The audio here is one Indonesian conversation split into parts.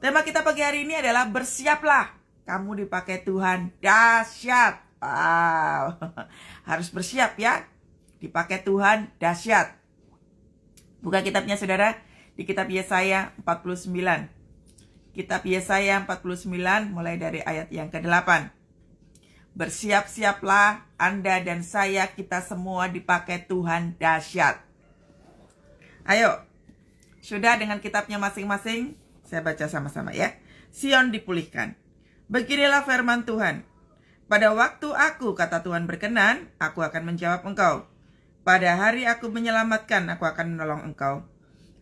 Tema kita pagi hari ini adalah bersiaplah. Kamu dipakai Tuhan dahsyat. Wow. Harus bersiap ya. Dipakai Tuhan dahsyat. Buka kitabnya saudara. Di kitab Yesaya 49. Kitab Yesaya 49 mulai dari ayat yang ke-8. Bersiap-siaplah Anda dan saya, kita semua dipakai Tuhan dahsyat. Ayo. Sudah dengan kitabnya masing-masing? Saya baca sama-sama ya. Sion dipulihkan. Beginilah firman Tuhan. Pada waktu aku, kata Tuhan, berkenan, aku akan menjawab engkau. Pada hari aku menyelamatkan, aku akan menolong engkau.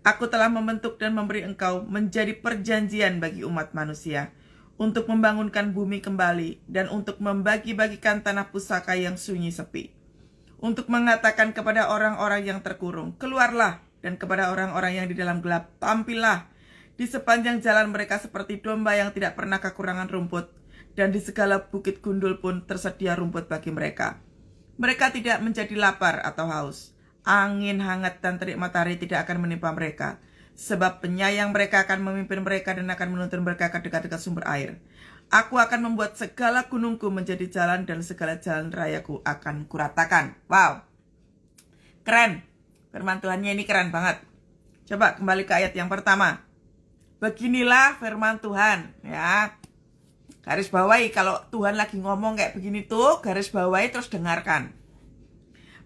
Aku telah membentuk dan memberi engkau menjadi perjanjian bagi umat manusia, untuk membangunkan bumi kembali, dan untuk membagi-bagikan tanah pusaka yang sunyi sepi. Untuk mengatakan kepada orang-orang yang terkurung, keluarlah, dan kepada orang-orang yang di dalam gelap, tampillah. Di sepanjang jalan mereka seperti domba yang tidak pernah kekurangan rumput, dan di segala bukit gundul pun tersedia rumput bagi mereka. Mereka tidak menjadi lapar atau haus. Angin hangat dan terik matahari tidak akan menimpa mereka, sebab penyayang mereka akan memimpin mereka dan akan menuntun mereka ke dekat-dekat sumber air. Aku akan membuat segala gunungku menjadi jalan dan segala jalan rayaku akan kuratakan. Wow, keren. Firman Tuhannya ini keren banget. Coba kembali ke ayat yang pertama. Beginilah firman Tuhan, ya. Garis bawahi, kalau Tuhan lagi ngomong kayak begini tuh, garis bawahi terus dengarkan.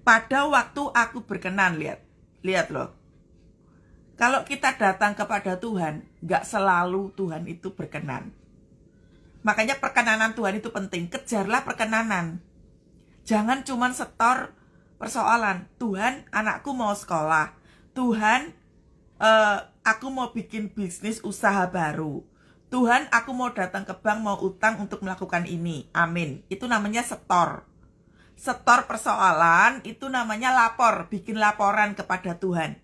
Pada waktu aku berkenan, lihat loh. Kalau kita datang kepada Tuhan, gak selalu Tuhan itu berkenan. Makanya perkenanan Tuhan itu penting. Kejarlah perkenanan. Jangan cuman setor persoalan. Tuhan, anakku mau sekolah. Tuhan, aku mau bikin bisnis usaha baru. Tuhan, aku mau datang ke bank, mau utang untuk melakukan ini. Amin. Itu namanya setor. Setor persoalan, itu namanya lapor. Bikin laporan kepada Tuhan.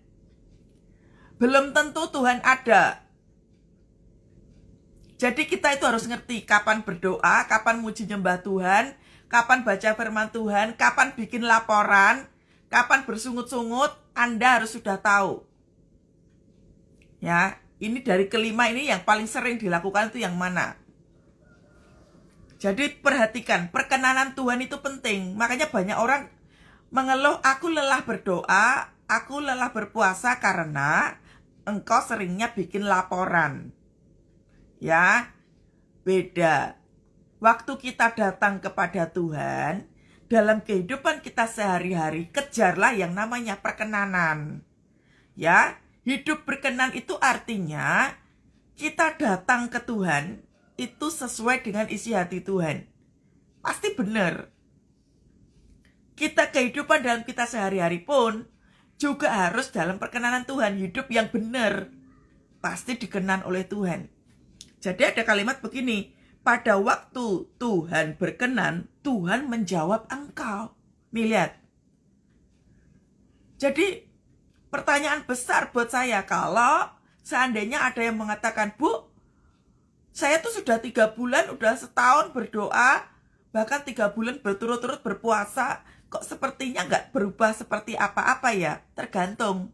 Belum tentu Tuhan ada. Jadi kita itu harus ngerti kapan berdoa, kapan muji nyembah Tuhan, kapan baca firman Tuhan, kapan bikin laporan, kapan bersungut-sungut, Anda harus sudah tahu. Ya, ini dari kelima ini yang paling sering dilakukan itu yang mana? Jadi perhatikan, perkenanan Tuhan itu penting. Makanya banyak orang mengeluh, aku lelah berdoa, aku lelah berpuasa karena engkau seringnya bikin laporan. Ya, beda. Waktu kita datang kepada Tuhan, dalam kehidupan kita sehari-hari, kejarlah yang namanya perkenanan. Ya, hidup berkenan itu artinya kita datang ke Tuhan itu sesuai dengan isi hati Tuhan. Pasti benar. Kita kehidupan dalam kita sehari-hari pun juga harus dalam perkenanan Tuhan, hidup yang benar. Pasti dikenan oleh Tuhan. Jadi ada kalimat begini, pada waktu Tuhan berkenan, Tuhan menjawab engkau. Nih lihat. Jadi pertanyaan besar buat saya, kalau seandainya ada yang mengatakan, Bu, saya tuh sudah 3 bulan, udah setahun berdoa, bahkan 3 bulan berturut-turut berpuasa, kok sepertinya nggak berubah seperti apa-apa ya? Tergantung.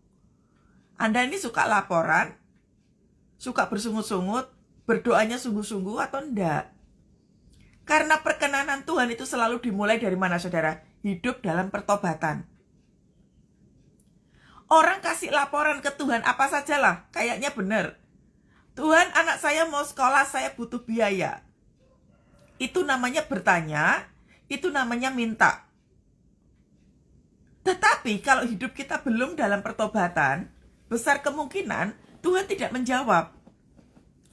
Anda ini suka laporan, suka bersungut-sungut, berdoanya sungguh-sungguh atau enggak? Karena perkenanan Tuhan itu selalu dimulai dari mana, saudara? Hidup dalam pertobatan. Orang kasih laporan ke Tuhan apa sajalah, kayaknya benar. Tuhan, anak saya mau sekolah, saya butuh biaya. Itu namanya bertanya, itu namanya minta. Tetapi kalau hidup kita belum dalam pertobatan, besar kemungkinan Tuhan tidak menjawab.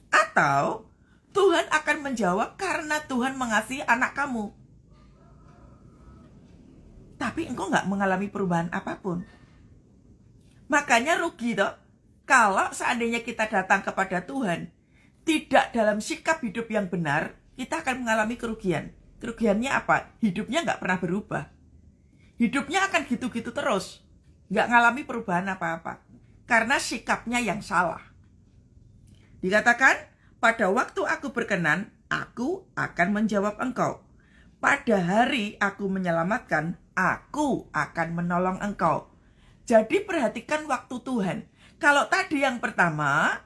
Atau Tuhan akan menjawab karena Tuhan mengasihi anak kamu. Tapi engkau gak mengalami perubahan apapun. Makanya rugi toh. Kalau seandainya kita datang kepada Tuhan, tidak dalam sikap hidup yang benar, kita akan mengalami kerugian. Kerugiannya apa? Hidupnya nggak pernah berubah. Hidupnya akan gitu-gitu terus. Nggak ngalami perubahan apa-apa. Karena sikapnya yang salah. Dikatakan, pada waktu aku berkenan, aku akan menjawab engkau. Pada hari aku menyelamatkan, aku akan menolong engkau. Jadi perhatikan waktu Tuhan. Kalau tadi yang pertama,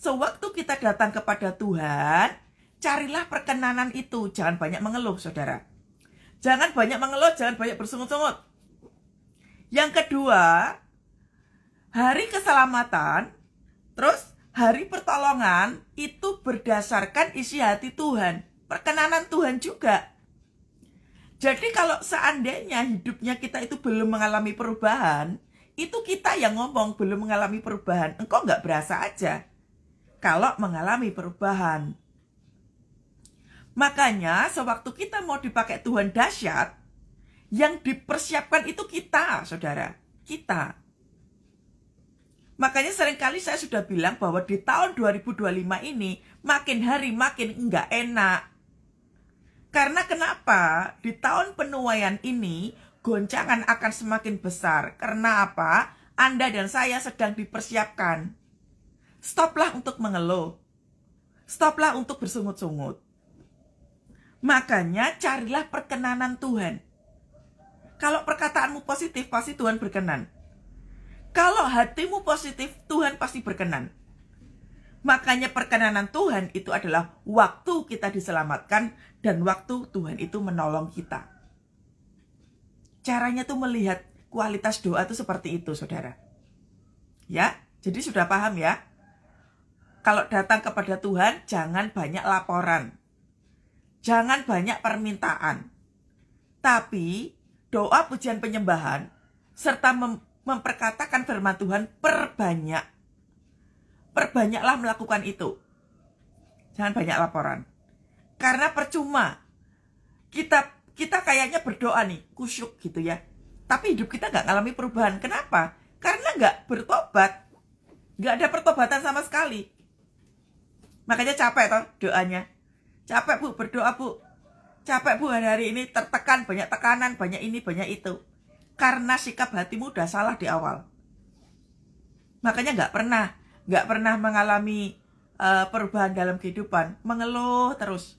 sewaktu kita datang kepada Tuhan, carilah perkenanan itu. Jangan banyak mengeluh, saudara. Jangan banyak mengeluh, jangan banyak bersungut-sungut. Yang kedua, hari keselamatan, terus hari pertolongan itu berdasarkan isi hati Tuhan. Perkenanan Tuhan juga. Jadi kalau seandainya hidupnya kita itu belum mengalami perubahan, itu kita yang ngomong belum mengalami perubahan. Engkau nggak berasa aja kalau mengalami perubahan. Makanya sewaktu kita mau dipakai Tuhan dahsyat, yang dipersiapkan itu kita, saudara. Kita. Makanya seringkali saya sudah bilang bahwa di tahun 2025 ini makin hari makin nggak enak. Karena kenapa? Di tahun penuaian ini goncangan akan semakin besar. Karena apa? Anda dan saya sedang dipersiapkan. Stoplah untuk mengeluh. Stoplah untuk bersungut-sungut. Makanya carilah perkenanan Tuhan. Kalau perkataanmu positif, pasti Tuhan berkenan. Kalau hatimu positif, Tuhan pasti berkenan. Makanya perkenanan Tuhan itu adalah waktu kita diselamatkan dan waktu Tuhan itu menolong kita. Caranya tuh melihat kualitas doa itu seperti itu, saudara. Ya, jadi sudah paham ya? Kalau datang kepada Tuhan, jangan banyak laporan. Jangan banyak permintaan. Tapi doa pujian penyembahan serta memperkatakan firman Tuhan perbanyak. Perbanyaklah melakukan itu. Jangan banyak laporan. Karena percuma. Kita kayaknya berdoa nih, kusyuk gitu ya. Tapi hidup kita nggak ngalami perubahan. Kenapa? Karena nggak bertobat. Nggak ada pertobatan sama sekali. Makanya capek toh doanya. Capek bu, berdoa bu. Capek bu, hari ini tertekan, banyak tekanan, banyak ini, banyak itu. Karena sikap hatimu udah salah di awal. Makanya nggak pernah mengalami perubahan dalam kehidupan. Mengeluh terus.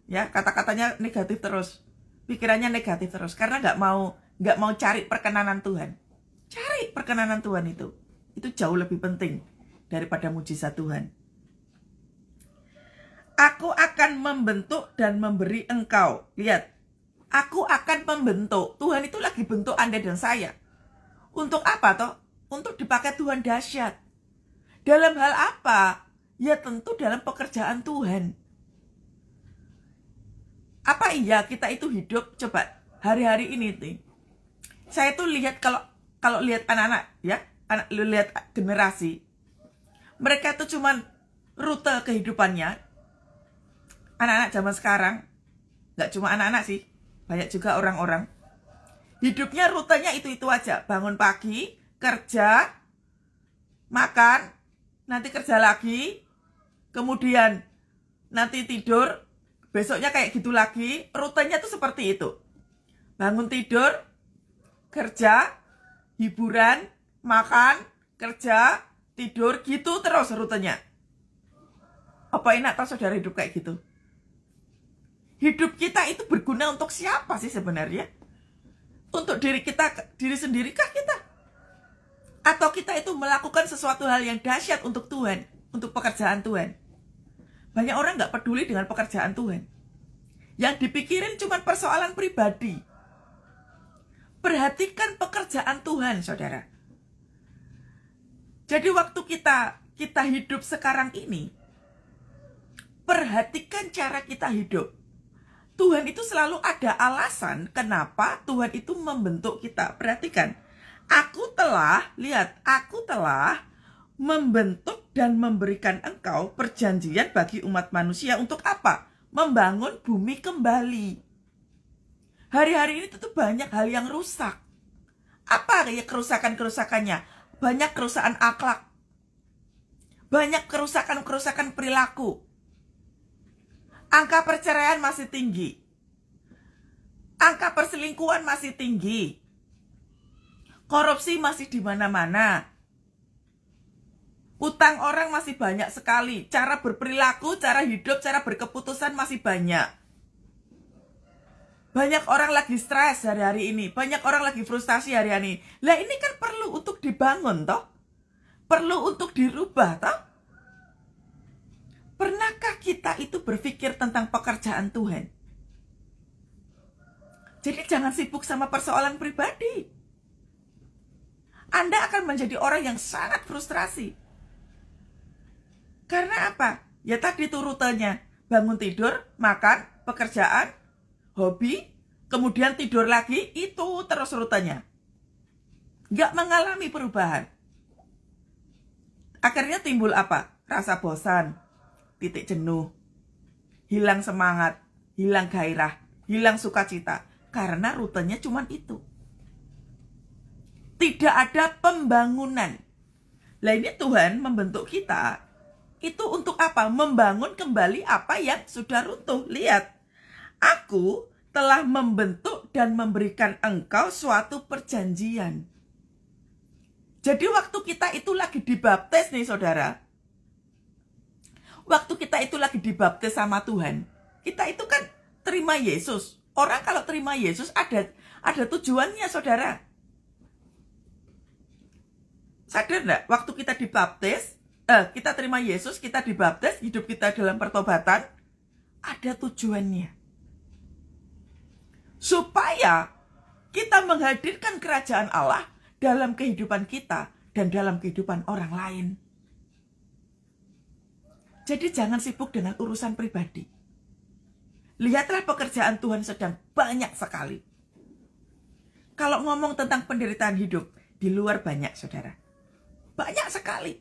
Ya, kata-katanya negatif terus. Pikirannya negatif terus. Karena nggak mau cari perkenanan Tuhan. Cari perkenanan Tuhan itu. Itu jauh lebih penting daripada mujizat Tuhan. Aku akan membentuk dan memberi engkau. Lihat. Aku akan membentuk. Tuhan itu lagi bentuk Anda dan saya. Untuk apa toh? Untuk dipakai Tuhan dahsyat. Dalam hal apa? Ya tentu dalam pekerjaan Tuhan. Apa iya kita itu hidup? Coba hari-hari ini nih. Saya tuh lihat kalau lihat anak-anak ya, lihat generasi. Mereka tuh cuman rute kehidupannya. Anak-anak zaman sekarang, nggak cuma anak-anak sih, banyak juga orang-orang. Hidupnya rutenya itu-itu aja. Bangun pagi, kerja, makan, nanti kerja lagi, kemudian nanti tidur, besoknya kayak gitu lagi. Rutenya tuh seperti itu. Bangun tidur, kerja, hiburan, makan, kerja, tidur, gitu terus rutenya. Apa enak tau saudara hidup kayak gitu? Hidup kita itu berguna untuk siapa sih sebenarnya? Untuk diri sendirikah kita? Atau kita itu melakukan sesuatu hal yang dahsyat untuk Tuhan, untuk pekerjaan Tuhan? Banyak orang gak peduli dengan pekerjaan Tuhan. Yang dipikirin cuma persoalan pribadi. Perhatikan pekerjaan Tuhan, saudara. Jadi waktu kita hidup sekarang ini, perhatikan cara kita hidup. Tuhan itu selalu ada alasan kenapa Tuhan itu membentuk kita. Perhatikan, aku telah membentuk dan memberikan engkau perjanjian bagi umat manusia. Untuk apa? Membangun bumi kembali. Hari-hari ini tuh banyak hal yang rusak. Apa kayak kerusakan-kerusakannya? Banyak kerusakan akhlak. Banyak kerusakan-kerusakan perilaku. Angka perceraian masih tinggi. Angka perselingkuhan masih tinggi. Korupsi masih di mana-mana. Utang orang masih banyak sekali. Cara berperilaku, cara hidup, cara berkeputusan masih banyak. Banyak orang lagi stres hari-hari ini. Banyak orang lagi frustasi hari-hari ini. Lah ini kan perlu untuk dibangun toh. Perlu untuk dirubah toh. Pernahkah kita itu berpikir tentang pekerjaan Tuhan? Jadi jangan sibuk sama persoalan pribadi. Anda akan menjadi orang yang sangat frustrasi. Karena apa? Ya tadi itu rutenya. Bangun tidur, makan, pekerjaan, hobi, kemudian tidur lagi, itu terus rutenya. Nggak mengalami perubahan. Akhirnya timbul apa? Rasa bosan, titik jenuh, hilang semangat, hilang gairah, hilang sukacita. Karena rutenya cuma itu. Tidak ada pembangunan. Lah ini Tuhan membentuk kita itu untuk apa? Membangun kembali apa yang sudah runtuh. Lihat, aku telah membentuk dan memberikan engkau suatu perjanjian. Jadi waktu kita itu lagi dibaptis nih saudara. Waktu kita itu lagi dibaptis sama Tuhan. Kita itu kan terima Yesus. Orang kalau terima Yesus ada tujuannya saudara. Sadar enggak? Waktu kita dibaptis, kita terima Yesus, kita dibaptis, hidup kita dalam pertobatan, ada tujuannya. Supaya kita menghadirkan kerajaan Allah dalam kehidupan kita dan dalam kehidupan orang lain. Jadi jangan sibuk dengan urusan pribadi. Lihatlah pekerjaan Tuhan sedang banyak sekali. Kalau ngomong tentang penderitaan hidup, di luar banyak saudara. Banyak sekali.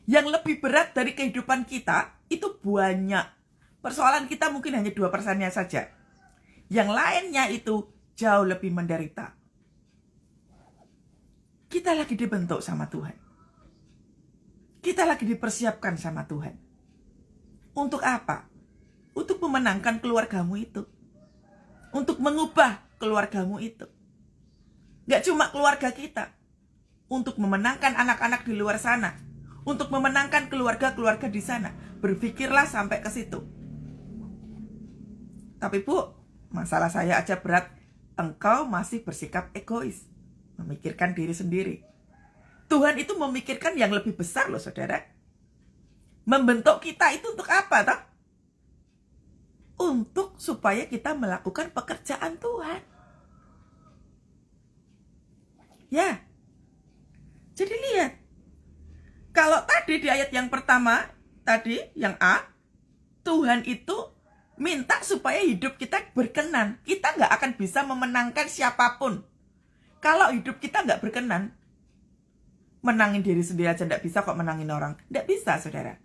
Yang lebih berat dari kehidupan kita, itu banyak. Persoalan kita mungkin hanya 2%-nya saja. Yang lainnya itu jauh lebih menderita. Kita lagi dibentuk sama Tuhan. Kita lagi dipersiapkan sama Tuhan. Untuk apa? Untuk memenangkan keluargamu itu. Untuk mengubah keluargamu itu. Gak cuma keluarga kita. Untuk memenangkan anak-anak di luar sana. Untuk memenangkan keluarga-keluarga di sana. Berpikirlah sampai ke situ. Tapi Bu, masalah saya aja berat. Engkau masih bersikap egois. Memikirkan diri sendiri. Tuhan itu memikirkan yang lebih besar loh saudara. Membentuk kita itu untuk apa toh? Untuk supaya kita melakukan pekerjaan Tuhan. Ya. Jadi lihat. Kalau tadi di ayat yang pertama, tadi yang A, Tuhan itu minta supaya hidup kita berkenan. Kita nggak akan bisa memenangkan siapapun. Kalau hidup kita nggak berkenan, menangin diri sendiri aja nggak bisa kok menangin orang. Nggak bisa saudara.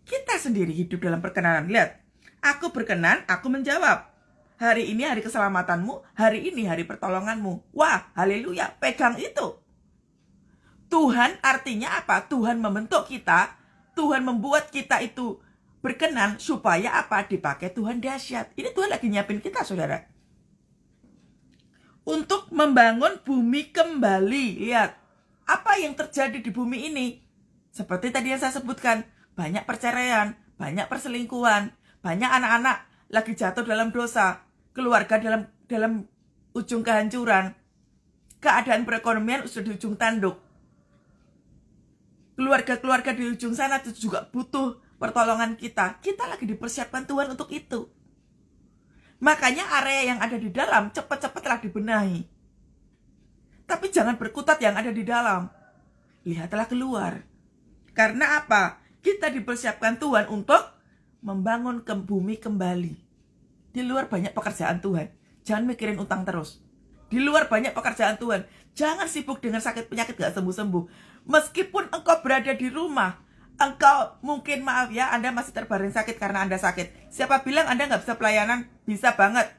Kita sendiri hidup dalam perkenanan. Lihat. Aku berkenan, aku menjawab. Hari ini hari keselamatanmu, hari ini hari pertolonganmu. Wah, haleluya, pegang itu. Tuhan artinya apa? Tuhan membentuk kita, Tuhan membuat kita itu berkenan supaya apa? Dipakai Tuhan dahsyat. Ini Tuhan lagi nyiapin kita, saudara. Untuk membangun bumi kembali. Lihat, apa yang terjadi di bumi ini? Seperti tadi yang saya sebutkan, banyak perceraian, banyak perselingkuhan, banyak anak-anak lagi jatuh dalam dosa, keluarga dalam ujung kehancuran, keadaan perekonomian sudah di ujung tanduk. Keluarga-keluarga di ujung sana itu juga butuh pertolongan kita. Kita lagi dipersiapkan Tuhan untuk itu. Makanya area yang ada di dalam cepat-cepatlah dibenahi. Tapi jangan berkutat yang ada di dalam. Lihatlah keluar. Karena apa? Kita dipersiapkan Tuhan untuk membangun bumi kembali. Di luar banyak pekerjaan Tuhan. Jangan mikirin utang terus. Di luar banyak pekerjaan Tuhan. Jangan sibuk dengan sakit penyakit gak sembuh-sembuh. Meskipun engkau berada di rumah, engkau mungkin maaf ya, Anda masih terbaring sakit karena Anda sakit. Siapa bilang Anda gak bisa pelayanan? Bisa banget.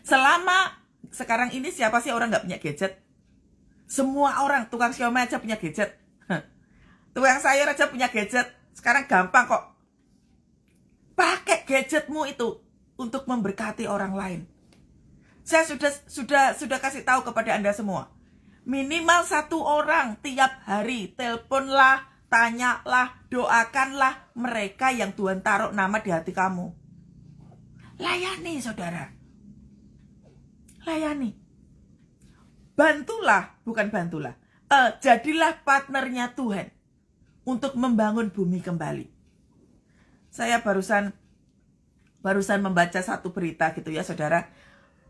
Selama sekarang ini siapa sih orang gak punya gadget? Semua orang, tukang siomay aja punya gadget. Tukang sayur aja punya gadget. Sekarang gampang kok. Pakai gadgetmu itu untuk memberkati orang lain. Saya sudah kasih tahu kepada Anda semua. Minimal 1 orang tiap hari. Teleponlah, tanyalah, doakanlah mereka yang Tuhan taruh nama di hati kamu. Layani saudara. Layani. Bantulah, bukan bantulah. Jadilah partnernya Tuhan. untuk membangun bumi kembali. Saya barusan membaca satu berita gitu ya, saudara.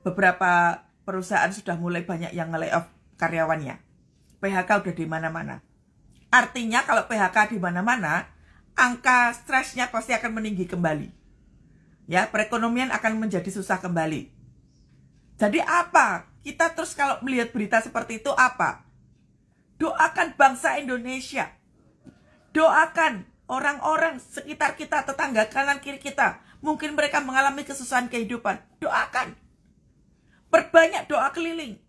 Beberapa perusahaan sudah mulai banyak yang nge-layoff karyawannya. PHK udah di mana-mana. Artinya kalau PHK di mana-mana, angka stresnya pasti akan meninggi kembali. Ya, perekonomian akan menjadi susah kembali. Jadi apa? Kita terus kalau melihat berita seperti itu apa? Doakan bangsa Indonesia. Doakan orang-orang sekitar kita, tetangga kanan kiri kita. Mungkin mereka mengalami kesusahan kehidupan. Doakan. Perbanyak doa keliling.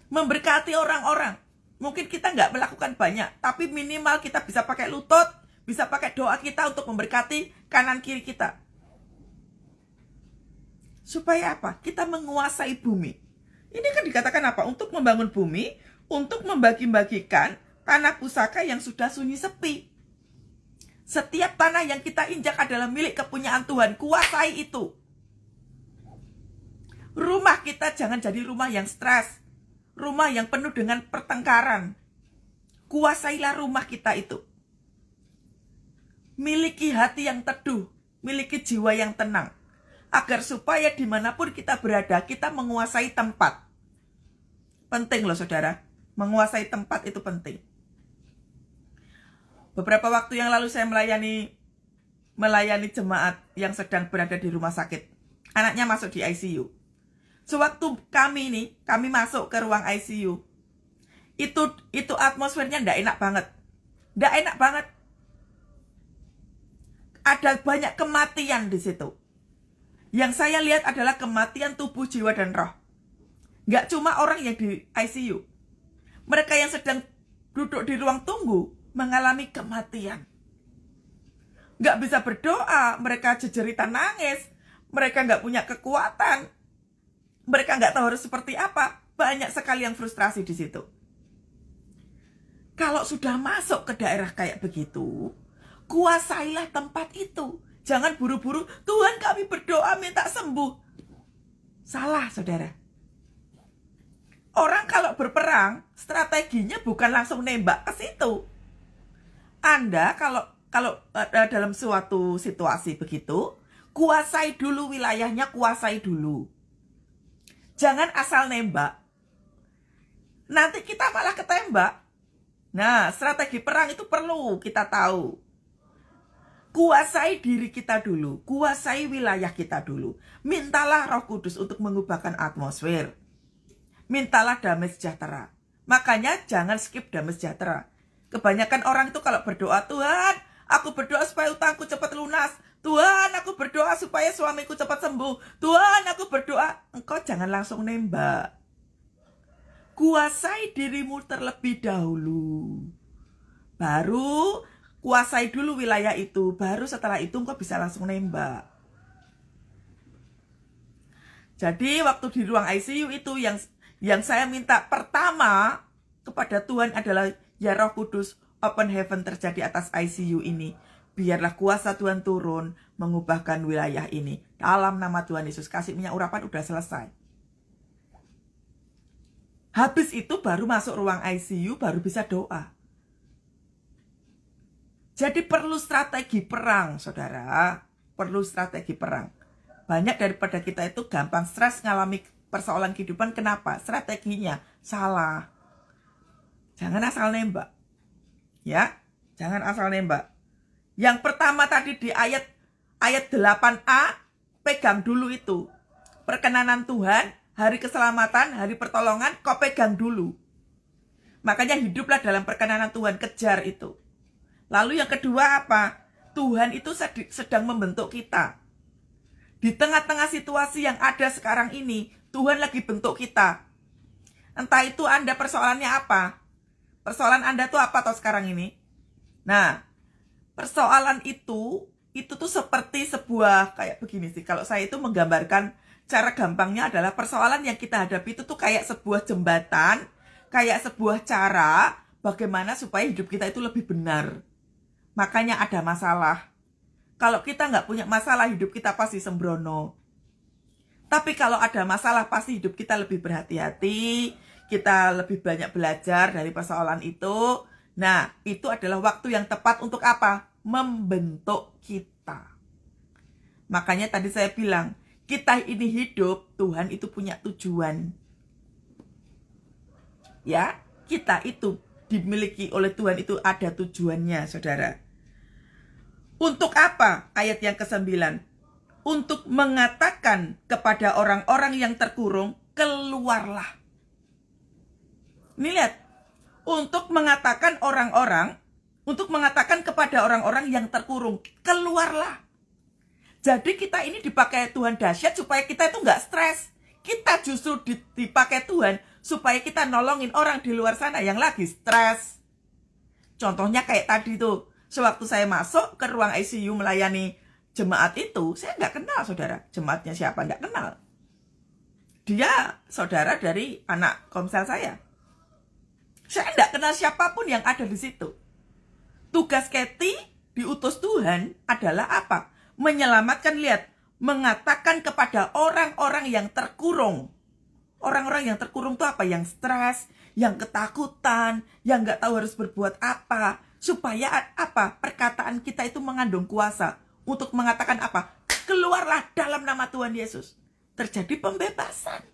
Memberkati orang-orang. Mungkin kita nggak melakukan banyak, tapi minimal kita bisa pakai lutut, bisa pakai doa kita untuk memberkati kanan kiri kita. Supaya apa? Kita menguasai bumi. Ini kan dikatakan apa? Untuk membangun bumi, untuk membagi-bagikan tanah pusaka yang sudah sunyi sepi. Setiap tanah yang kita injak adalah milik kepunyaan Tuhan. Kuasai itu. Rumah kita jangan jadi rumah yang stres. Rumah yang penuh dengan pertengkaran. Kuasailah rumah kita itu. Miliki hati yang teduh. Miliki jiwa yang tenang. Agar supaya dimanapun kita berada, kita menguasai tempat. Penting loh saudara. Menguasai tempat itu penting. Beberapa waktu yang lalu saya melayani jemaat yang sedang berada di rumah sakit. Anaknya masuk di ICU. Sewaktu kami masuk ke ruang ICU. Itu atmosfernya ndak enak banget. Ndak enak banget. Ada banyak kematian di situ. Yang saya lihat adalah kematian tubuh, jiwa, dan roh. Nggak cuma orang yang di ICU. Mereka yang sedang duduk di ruang tunggu mengalami kematian. Nggak bisa berdoa, mereka jejeritan nangis. Mereka nggak punya kekuatan. Mereka nggak tahu harus seperti apa. Banyak sekali yang frustrasi di situ. Kalau sudah masuk ke daerah kayak begitu, kuasailah tempat itu. Jangan buru-buru, Tuhan kami berdoa minta sembuh. Salah, saudara. Orang kalau berperang, strateginya bukan langsung nembak ke situ. Anda kalau dalam suatu situasi begitu, kuasai dulu wilayahnya, kuasai dulu. Jangan asal nembak. Nanti kita malah ketembak. Nah, strategi perang itu perlu kita tahu. Kuasai diri kita dulu, kuasai wilayah kita dulu. Mintalah Roh Kudus untuk mengubahkan atmosfer. Mintalah damai sejahtera. Makanya jangan skip damai sejahtera. Kebanyakan orang itu kalau berdoa, Tuhan, aku berdoa supaya utangku cepat lunas. Tuhan, aku berdoa supaya suamiku cepat sembuh. Tuhan, aku berdoa. Engkau jangan langsung nembak. Kuasai dirimu terlebih dahulu. Baru kuasai dulu wilayah itu. Baru setelah itu engkau bisa langsung nembak. Jadi waktu di ruang ICU itu yang saya minta pertama kepada Tuhan adalah, ya Roh Kudus, open heaven terjadi atas ICU ini. Biarlah kuasa Tuhan turun mengubahkan wilayah ini. Dalam nama Tuhan Yesus, kasih minyak urapan udah selesai. Habis itu baru masuk ruang ICU, baru bisa doa. Jadi perlu strategi perang, saudara. Perlu strategi perang. Banyak daripada kita itu gampang stres ngalami persoalan kehidupan. Kenapa? Strateginya salah. Jangan asal nembak. Ya, jangan asal nembak. Yang pertama tadi di ayat 8a, pegang dulu itu. Perkenanan Tuhan, hari keselamatan, hari pertolongan, kau pegang dulu. Makanya hiduplah dalam perkenanan Tuhan, kejar itu. Lalu yang kedua apa? Tuhan itu sedang membentuk kita. Di tengah-tengah situasi yang ada sekarang ini, Tuhan lagi bentuk kita. Entah itu Anda persoalannya apa? Persoalan Anda tuh apa toh sekarang ini? Nah, persoalan itu tuh seperti sebuah, kayak begini sih. Kalau saya itu menggambarkan, cara gampangnya adalah persoalan yang kita hadapi itu tuh kayak sebuah jembatan, kayak sebuah cara bagaimana supaya hidup kita itu lebih benar. Makanya ada masalah. Kalau kita nggak punya masalah, hidup kita pasti sembrono. Tapi kalau ada masalah, pasti hidup kita lebih berhati-hati. Kita lebih banyak belajar dari persoalan itu. Nah, itu adalah waktu yang tepat untuk apa? Membentuk kita. Makanya tadi saya bilang, kita ini hidup, Tuhan itu punya tujuan. Ya, kita itu dimiliki oleh Tuhan itu ada tujuannya, saudara. Untuk apa? Ayat yang ke-9. Untuk mengatakan kepada orang-orang yang terkurung, keluarlah. Ini lihat. Untuk mengatakan kepada orang-orang yang terkurung, keluarlah. Jadi kita ini dipakai Tuhan dahsyat supaya kita itu nggak stres. Kita justru dipakai Tuhan supaya kita nolongin orang di luar sana yang lagi stres. Contohnya kayak tadi tuh, sewaktu saya masuk ke ruang ICU melayani jemaat itu, saya nggak kenal saudara, jemaatnya siapa, nggak kenal. Dia saudara dari anak komsel saya. Saya nggak kenal siapapun yang ada di situ. Tugas Kathy diutus Tuhan adalah apa? Menyelamatkan, lihat, mengatakan kepada orang-orang yang terkurung. Orang-orang yang terkurung itu apa? Yang stres, yang ketakutan, yang nggak tahu harus berbuat apa. Supaya apa? Perkataan kita itu mengandung kuasa untuk mengatakan apa? Keluarlah dalam nama Tuhan Yesus. Terjadi pembebasan.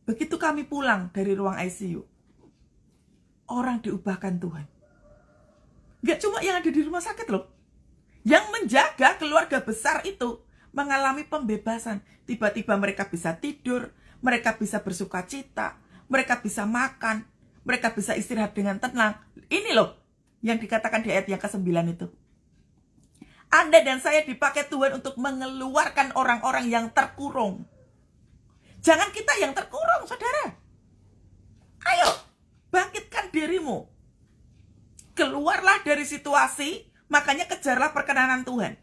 Begitu kami pulang dari ruang ICU, orang diubahkan Tuhan. Gak cuma yang ada di rumah sakit loh. Yang menjaga keluarga besar itu mengalami pembebasan. Tiba-tiba mereka bisa tidur, mereka bisa bersuka cita, mereka bisa makan, mereka bisa istirahat dengan tenang. Ini loh yang dikatakan di ayat yang ke-9 itu. Anda dan saya dipakai Tuhan untuk mengeluarkan orang-orang yang terkurung. Jangan kita yang terkurung, saudara. Ayo, bangkitkan dirimu. Keluarlah dari situasi, makanya kejarlah perkenanan Tuhan.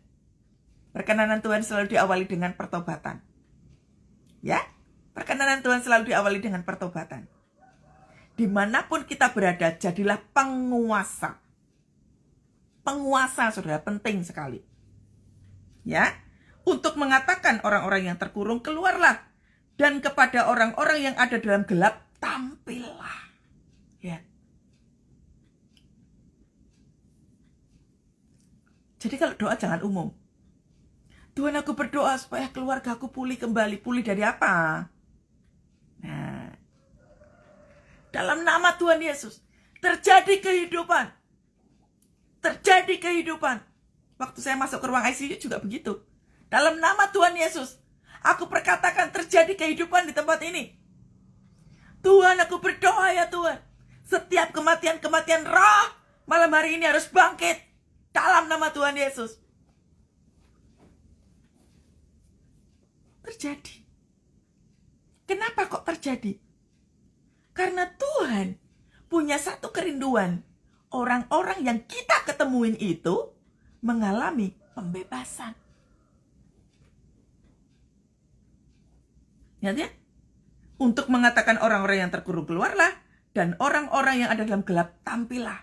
Perkenanan Tuhan selalu diawali dengan pertobatan. Ya, perkenanan Tuhan selalu diawali dengan pertobatan. Dimanapun kita berada, jadilah penguasa. Penguasa, saudara, penting sekali. Ya, untuk mengatakan orang-orang yang terkurung, keluarlah. Dan kepada orang-orang yang ada dalam gelap, tampillah. Ya. Jadi kalau doa jangan umum. Tuhan, aku berdoa supaya keluarga aku pulih kembali. Pulih dari apa? Nah, dalam nama Tuhan Yesus, terjadi kehidupan. Terjadi kehidupan. Waktu saya masuk ke ruang ICU juga begitu. Dalam nama Tuhan Yesus, aku perkatakan terjadi kehidupan di tempat ini. Tuhan, aku berdoa ya Tuhan. Setiap kematian-kematian roh malam hari ini harus bangkit. Dalam nama Tuhan Yesus. Terjadi. Kenapa kok terjadi? Karena Tuhan punya satu kerinduan. Orang-orang yang kita ketemuin itu mengalami pembebasan. Ingat ya? Untuk mengatakan orang-orang yang terkurung keluarlah, dan orang-orang yang ada dalam gelap tampillah.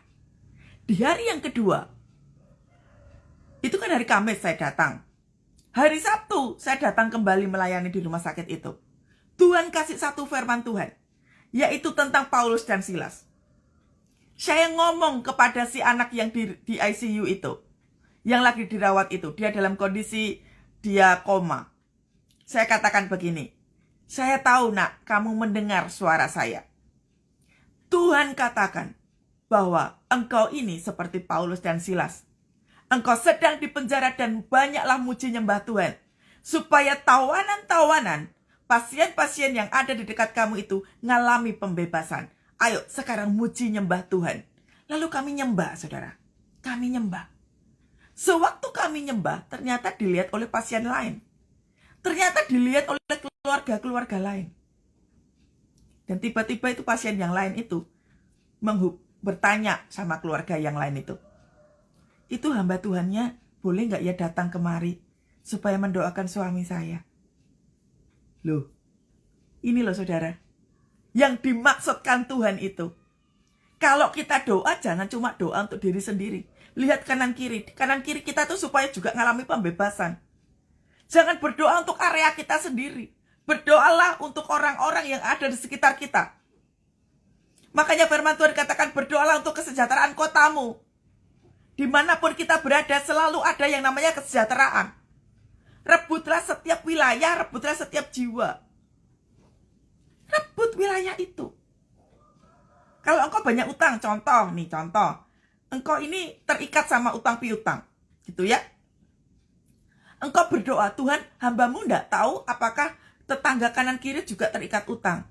Di hari yang kedua, itu kan hari Kamis saya datang. Hari Sabtu saya datang kembali melayani di rumah sakit itu. Tuhan kasih satu firman Tuhan, yaitu tentang Paulus dan Silas. Saya ngomong kepada si anak yang di ICU itu, yang lagi dirawat itu, dia dalam kondisi dia koma. Saya katakan begini, saya tahu nak, kamu mendengar suara saya. Tuhan katakan bahwa engkau ini seperti Paulus dan Silas. Engkau sedang dipenjara dan banyaklah muji nyembah Tuhan. Supaya tawanan-tawanan, pasien-pasien yang ada di dekat kamu itu ngalami pembebasan. Ayo sekarang muji nyembah Tuhan. Lalu kami nyembah, saudara. Kami nyembah. Sewaktu kami nyembah, ternyata dilihat oleh pasien lain. Ternyata dilihat oleh keluarga-keluarga lain. Dan tiba-tiba itu pasien yang lain itu bertanya sama keluarga yang lain itu. Itu hamba Tuhannya boleh gak ya datang kemari supaya mendoakan suami saya? Loh, ini loh saudara, yang dimaksudkan Tuhan itu. Kalau kita doa, jangan cuma doa untuk diri sendiri. Lihat kanan kiri kita tuh supaya juga ngalami pembebasan. Jangan berdoa untuk area kita sendiri. Berdoalah untuk orang-orang yang ada di sekitar kita. Makanya firman Tuhan katakan berdoalah untuk kesejahteraan kotamu. Dimanapun kita berada selalu ada yang namanya kesejahteraan. Rebutlah setiap wilayah, rebutlah setiap jiwa. Rebut wilayah itu. Kalau engkau banyak utang, contoh. Engkau ini terikat sama utang piutang. Gitu ya. Engkau berdoa, Tuhan hambamu enggak tahu apakah tetangga kanan kiri juga terikat utang.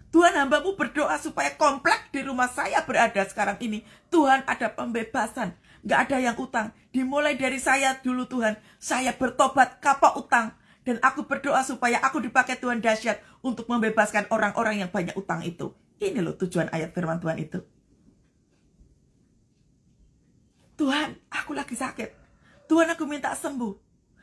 Tuhan hambamu berdoa supaya komplek di rumah saya berada sekarang ini. Tuhan ada pembebasan. Enggak ada yang utang. Dimulai dari saya dulu Tuhan. Saya bertobat kapok utang. Dan aku berdoa supaya aku dipakai Tuhan dahsyat untuk membebaskan orang-orang yang banyak utang itu. Ini loh tujuan ayat firman Tuhan itu. Tuhan, aku lagi sakit. Tuhan, aku minta sembuh.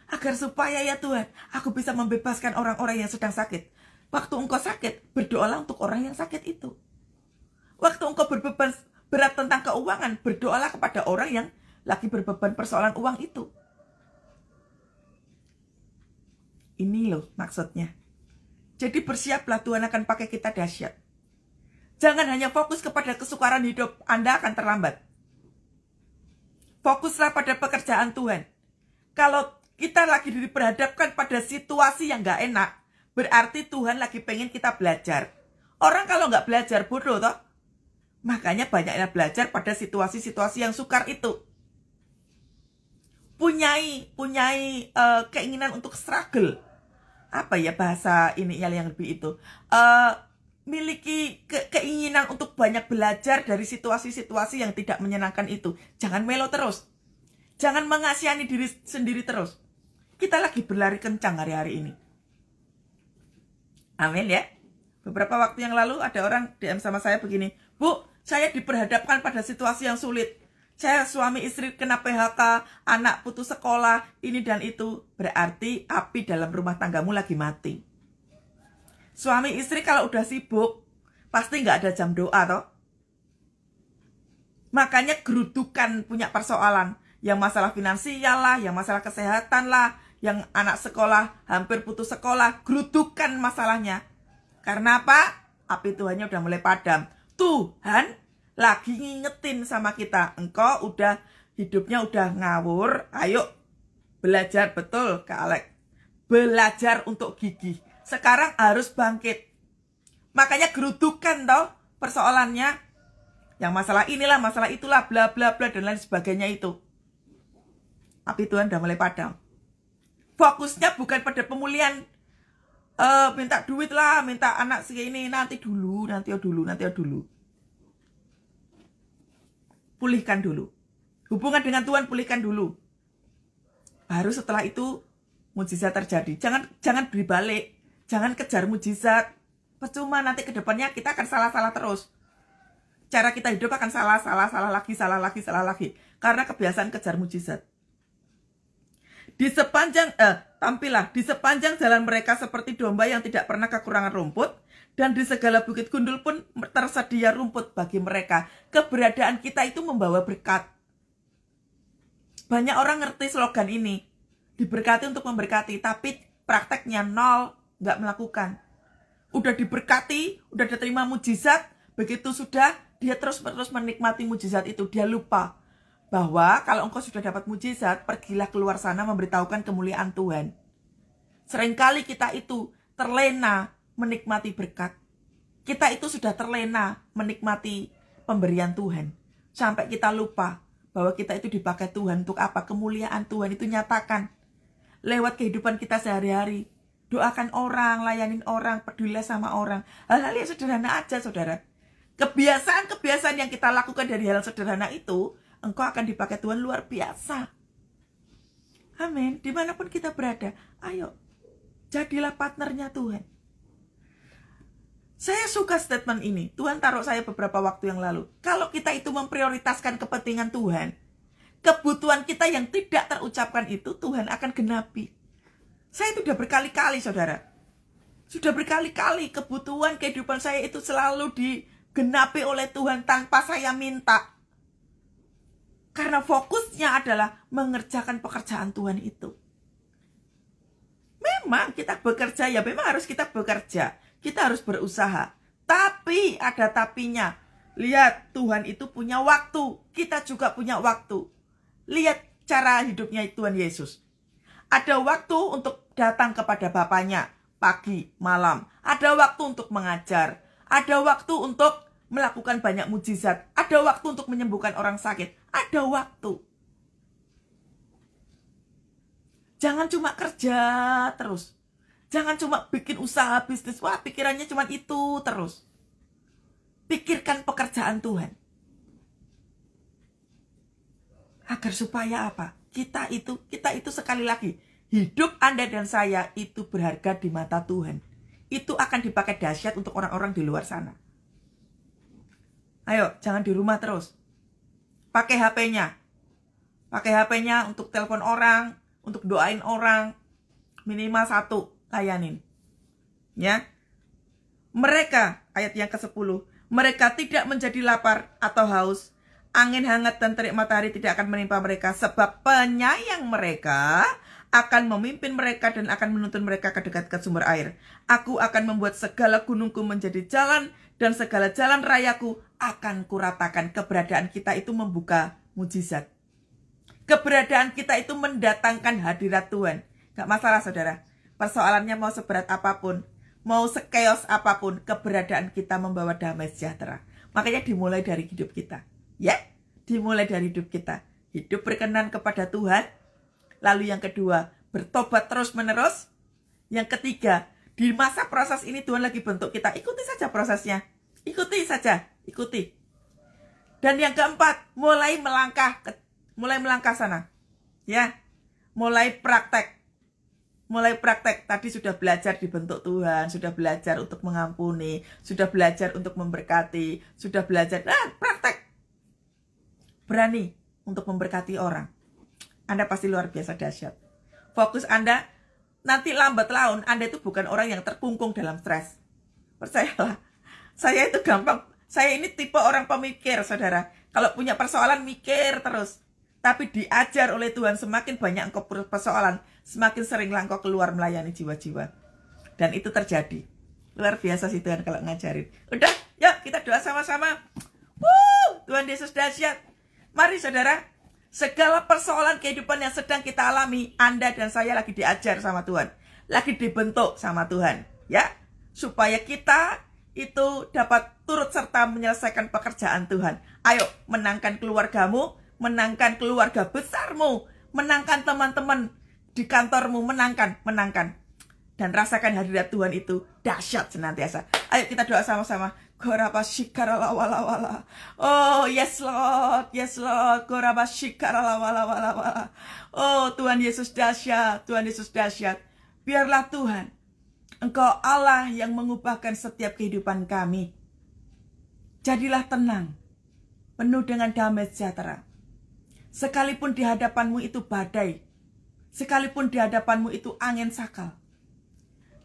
Agar supaya ya Tuhan, aku bisa membebaskan orang-orang yang sedang sakit. Waktu engkau sakit, berdoalah untuk orang yang sakit itu. Waktu engkau berbeban berat tentang keuangan, berdoalah kepada orang yang lagi berbeban persoalan uang itu. Ini loh maksudnya. Jadi bersiaplah, Tuhan akan pakai kita dahsyat. Jangan hanya fokus kepada kesukaran hidup, Anda akan terlambat. Fokuslah pada pekerjaan Tuhan. Kalau kita lagi diperhadapkan pada situasi yang gak enak, berarti Tuhan lagi pengen kita belajar. Orang kalau gak belajar bodoh toh. Makanya banyaknya belajar pada situasi-situasi yang sukar itu. Punyai keinginan untuk struggle. Apa ya bahasa ini yang lebih itu? Miliki keinginan untuk banyak belajar dari situasi-situasi yang tidak menyenangkan itu. Jangan melo terus. Jangan mengasihani diri sendiri terus. Kita lagi berlari kencang hari-hari ini. Amin ya. Beberapa waktu yang lalu ada orang DM sama saya begini. Bu, saya diperhadapkan pada situasi yang sulit. Saya suami istri kena PHK, anak putus sekolah, ini dan itu. Berarti api dalam rumah tanggamu lagi mati. Suami istri kalau udah sibuk, pasti nggak ada jam doa toh. Makanya gerudukan punya persoalan. Yang masalah finansial lah, yang masalah kesehatan lah, yang anak sekolah hampir putus sekolah, gerudukan masalahnya. Karena apa? Api Tuhannya udah mulai padam. Tuhan lagi ngingetin sama kita, engkau udah hidupnya udah ngawur, ayo belajar betul Kak Alex. Belajar untuk gigih. Sekarang harus bangkit. Makanya gerudukan toh persoalannya. Yang masalah inilah, masalah itulah, bla bla bla dan lain sebagainya itu. Api Tuhan udah mulai padam. Fokusnya bukan pada pemulihan. Minta duit lah, minta anak segini, nanti dulu. Pulihkan dulu. Hubungan dengan Tuhan pulihkan dulu. Baru setelah itu mujizat terjadi. Jangan berbalik. Jangan kejar mujizat. Percuma nanti ke depannya kita akan salah-salah terus. Cara kita hidup akan salah lagi. Karena kebiasaan kejar mujizat. Tampillah di sepanjang jalan mereka seperti domba yang tidak pernah kekurangan rumput. Dan di segala bukit gundul pun tersedia rumput bagi mereka. Keberadaan kita itu membawa berkat. Banyak orang ngerti slogan ini. Diberkati untuk memberkati. Tapi prakteknya nol. Nggak melakukan. Udah diberkati. Udah diterima mujizat. Begitu sudah. Dia terus menikmati mujizat itu. Dia lupa. Bahwa kalau engkau sudah dapat mujizat. Pergilah keluar sana memberitahukan kemuliaan Tuhan. Seringkali kita itu terlena menikmati berkat. Kita itu sudah terlena menikmati pemberian Tuhan. Sampai kita lupa bahwa kita itu dipakai Tuhan untuk apa? Kemuliaan Tuhan itu nyatakan. Lewat kehidupan kita sehari-hari. Doakan orang, layanin orang, peduli sama orang. Hal-hal yang sederhana aja saudara. Kebiasaan-kebiasaan yang kita lakukan dari hal sederhana itu, engkau akan dipakai Tuhan luar biasa. Amin. Dimanapun kita berada, ayo. Jadilah partnernya Tuhan. Saya suka statement ini. Tuhan taruh saya beberapa waktu yang lalu. Kalau kita itu memprioritaskan kepentingan Tuhan, kebutuhan kita yang tidak terucapkan itu Tuhan akan genapi. Saya itu sudah berkali-kali saudara. Sudah berkali-kali kebutuhan kehidupan saya itu selalu digenapi oleh Tuhan tanpa saya minta. Karena fokusnya adalah mengerjakan pekerjaan Tuhan itu. memang kita bekerja, ya memang harus kita bekerja. Kita harus berusaha. Tapi ada tapinya. Lihat, Tuhan itu punya waktu. Kita juga punya waktu. Lihat cara hidupnya Tuhan Yesus. Ada waktu untuk datang kepada Bapaknya pagi, malam. Ada waktu untuk mengajar. Ada waktu untuk melakukan banyak mujizat. Ada waktu untuk menyembuhkan orang sakit. Ada waktu. Jangan cuma kerja terus. Jangan cuma bikin usaha bisnis. Wah, pikirannya cuma itu terus. Pikirkan pekerjaan Tuhan. Agar supaya apa? Kita itu sekali lagi. Hidup Anda dan saya itu berharga di mata Tuhan. Itu akan dipakai dahsyat untuk orang-orang di luar sana. Ayo, jangan di rumah terus. Pakai HP-nya. Pakai HP-nya untuk telepon orang, untuk doain orang, minimal 1 layanin. Ya. Mereka, ayat yang ke-10, mereka tidak menjadi lapar atau haus. Angin hangat dan terik matahari tidak akan menimpa mereka, sebab penyayang mereka akan memimpin mereka dan akan menuntun mereka ke dekat ke sumber air. Aku akan membuat segala gunungku menjadi jalan dan segala jalan rayaku akan kuratakan. Keberadaan kita itu membuka mujizat. Keberadaan kita itu mendatangkan hadirat Tuhan. Gak masalah saudara. Persoalannya mau seberat apapun, mau sekeos apapun, keberadaan kita membawa damai sejahtera. Makanya dimulai dari hidup kita. Ya, dimulai dari hidup kita. Hidup berkenan kepada Tuhan. Lalu yang kedua, bertobat terus menerus. Yang ketiga, di masa proses ini Tuhan lagi bentuk kita. Ikuti saja prosesnya. Ikuti saja, ikuti. Dan yang keempat, mulai melangkah sana. Ya, mulai praktek. Tadi sudah belajar dibentuk Tuhan, sudah belajar untuk mengampuni, sudah belajar untuk memberkati, sudah belajar, praktek. Berani untuk memberkati orang. Anda pasti luar biasa dahsyat. Fokus Anda, nanti lambat laun Anda itu bukan orang yang terkungkung dalam stres. Percayalah, saya itu gampang. Saya ini tipe orang pemikir, saudara. Kalau punya persoalan, mikir terus. Tapi diajar oleh Tuhan, semakin banyak engkau persoalan, semakin seringlah engkau keluar melayani jiwa-jiwa. Dan itu terjadi. Luar biasa sih Tuhan kalau ngajarin. Udah, yuk kita doa sama-sama. Tuhan Yesus dahsyat. Mari saudara, segala persoalan kehidupan yang sedang kita alami, Anda dan saya lagi diajar sama Tuhan. Lagi dibentuk sama Tuhan. Ya, supaya kita itu dapat turut serta menyelesaikan pekerjaan Tuhan. Ayo, menangkan keluargamu, menangkan keluarga besarmu, menangkan teman-teman di kantormu, menangkan. Dan rasakan hadirat Tuhan itu dahsyat senantiasa. Ayo kita doa sama-sama. Gorabashikaralawalawala. Oh yes Lord, Gorabashikaralawalawala. Oh Tuhan Yesus dahsyat, Biarlah Tuhan, Engkau Allah yang mengubahkan setiap kehidupan kami. Jadilah tenang, penuh dengan damai sejahtera. Sekalipun di hadapanmu itu badai, sekalipun di hadapanmu itu angin sakal,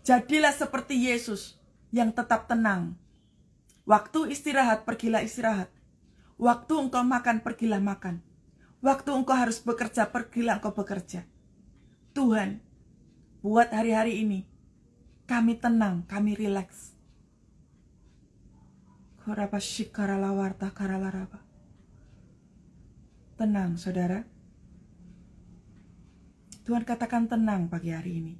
jadilah seperti Yesus yang tetap tenang. Waktu istirahat, pergilah istirahat. Waktu engkau makan, pergilah makan. Waktu engkau harus bekerja, pergilah engkau bekerja. Tuhan, buat hari-hari ini kami tenang, kami rileks. Tenang, saudara. Tuhan katakan tenang pagi hari ini.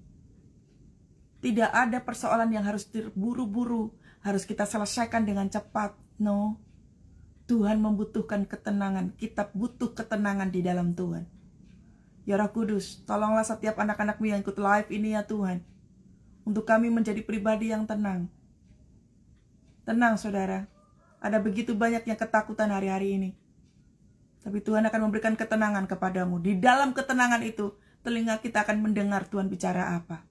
Tidak ada persoalan yang harus terburu-buru, harus kita selesaikan dengan cepat. No. Tuhan membutuhkan ketenangan. Kita butuh ketenangan di dalam Tuhan. Ya Roh Kudus, tolonglah setiap anak-anakmu yang ikut live ini ya Tuhan. Untuk kami menjadi pribadi yang tenang. Tenang saudara. Ada begitu banyak yang ketakutan hari-hari ini. Tapi Tuhan akan memberikan ketenangan kepadamu. Di dalam ketenangan itu, telinga kita akan mendengar Tuhan bicara apa.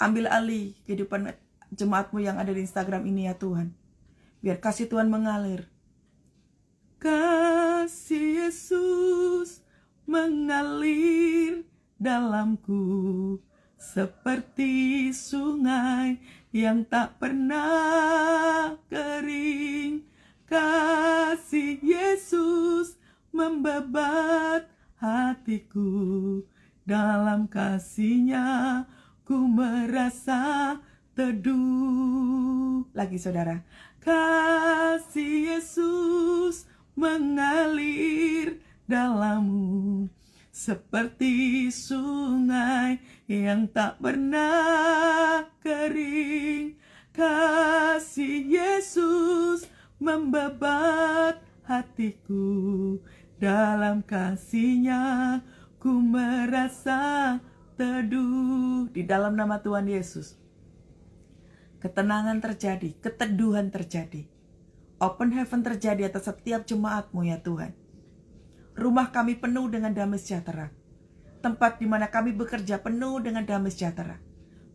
Ambil alih kehidupan jemaatmu yang ada di Instagram ini ya Tuhan. Biar kasih Tuhan mengalir. Kasih Yesus mengalir dalamku seperti sungai yang tak pernah kering. Kasih Yesus membabat hatiku, dalam kasih-Nya ku merasa teduh. Lagi saudara. Kasih Yesus mengalir dalammu seperti sungai yang tak pernah kering. Kasih Yesus membabat hatiku, dalam kasih-Nya ku merasa teduh. Di dalam nama Tuhan Yesus, ketenangan terjadi, keteduhan terjadi. Open heaven terjadi atas setiap jemaat-Mu ya Tuhan. Rumah kami penuh dengan damai sejahtera. Tempat di mana kami bekerja penuh dengan damai sejahtera.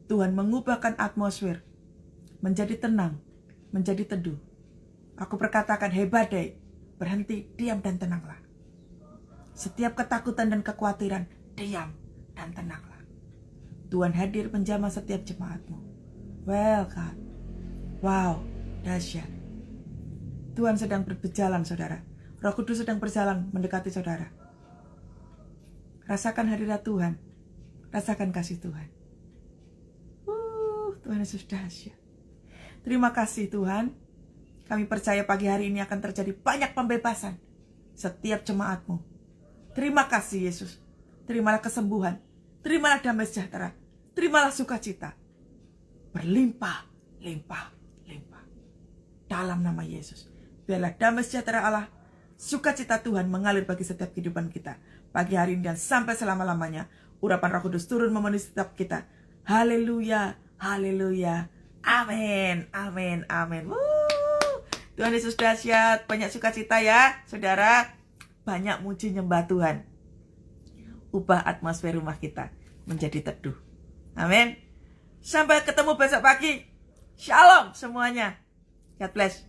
Tuhan mengubahkan atmosfer menjadi tenang, menjadi teduh. Aku perkatakan, hei badai, berhenti, diam dan tenanglah. Setiap ketakutan dan kekhawatiran, diam dan tenanglah. Tuhan hadir menjamah setiap jemaat-Mu. Well God, wow, dahsyat. Tuhan sedang berjalan saudara. Roh Kudus sedang berjalan mendekati saudara. Rasakan hadirat Tuhan. Rasakan kasih Tuhan. Tuhan Yesus dahsyat. Terima kasih Tuhan. Kami percaya pagi hari ini akan terjadi banyak pembebasan setiap jemaat-Mu. Terima kasih Yesus. Terimalah kesembuhan. Terimalah damai sejahtera. Terimalah sukacita. Berlimpah, limpah, limpah. Dalam nama Yesus. Biarlah damai sejahtera Allah, sukacita Tuhan mengalir bagi setiap kehidupan kita. Pagi hari ini dan sampai selama-lamanya. Urapan Roh Kudus turun memenuhi setiap kita. Haleluya, haleluya. Amin, amin, amin. Tuhan Yesus dahsyat. Banyak sukacita ya, saudara. Banyak muji nyembah Tuhan. Ubah atmosfer rumah kita menjadi teduh. Amin. Sampai ketemu besok pagi. Shalom semuanya. God bless.